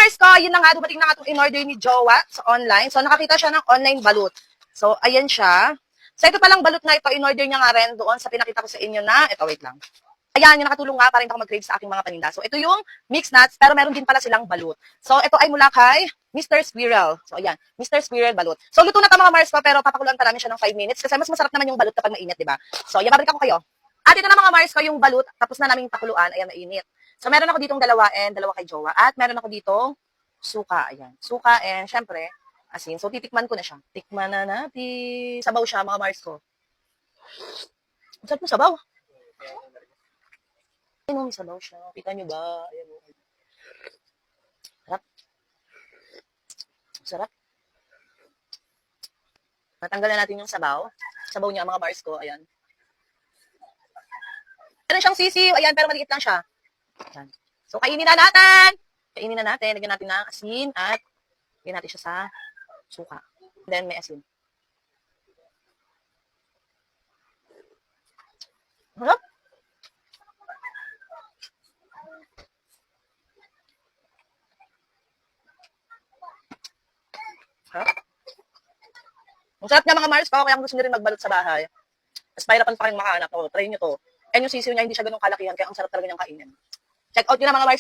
Mars ko, yun na nga, dumating na nga itong in-order ni Jowa sa online. So, nakakita siya ng online balut. So, ayan siya. So, ito palang balut na ito, in-order niya nga rin doon sa pinakita ko sa inyo na, ito, wait lang. Ayan, yung nakatulong nga para hindi ako mag-crave sa aking mga paninda. So, ito yung mixed nuts, pero meron din pala silang balut. So, ito ay mula kay Mr. Squirrel. So, ayan, Mr. Squirrel balut. So, luto na ito mga Mars ko, pero papakuluan pa namin siya ng 5 minutes kasi mas masarap naman yung balut kapag mainit, di ba? So, ayan, babalik ako kayo. At ito na mga Mars ko, yung balut, tapos na naming pakuluan, ayan, mainit. So, meron ako ditong dalawa and dalawa kay Jowa. At meron ako ditong suka, ayan. Suka and, syempre, asin. So, titikman ko na siya. Tikman na natin. Sabaw siya, mga Mars ko. Masarap mo sabaw. Ayun, may sabaw siya. Kita nyo ba? Ayan. Sarap. Sarap. Natanggalan natin yung sabaw. Sabaw niya, mga Mars ko. Ayan. Meron siyang sisiw. Ayan, pero maliit lang siya. Ayan. So, kainin na natin. Kainin na natin. Lagyan natin ng asin at lagyan natin siya sa suka. Then, may asin. Harap. Harap. Ang sarap niya mga Mars ko. Kaya kung gusto nyo rin magbalot sa bahay. Mas mahirapan pa kayong makahanap. O, try nyo to. And yung sisiw niya, hindi siya ganun kalakihan. Kaya ang sarap talaga niyang kainin. Check out nyo na mga Mars.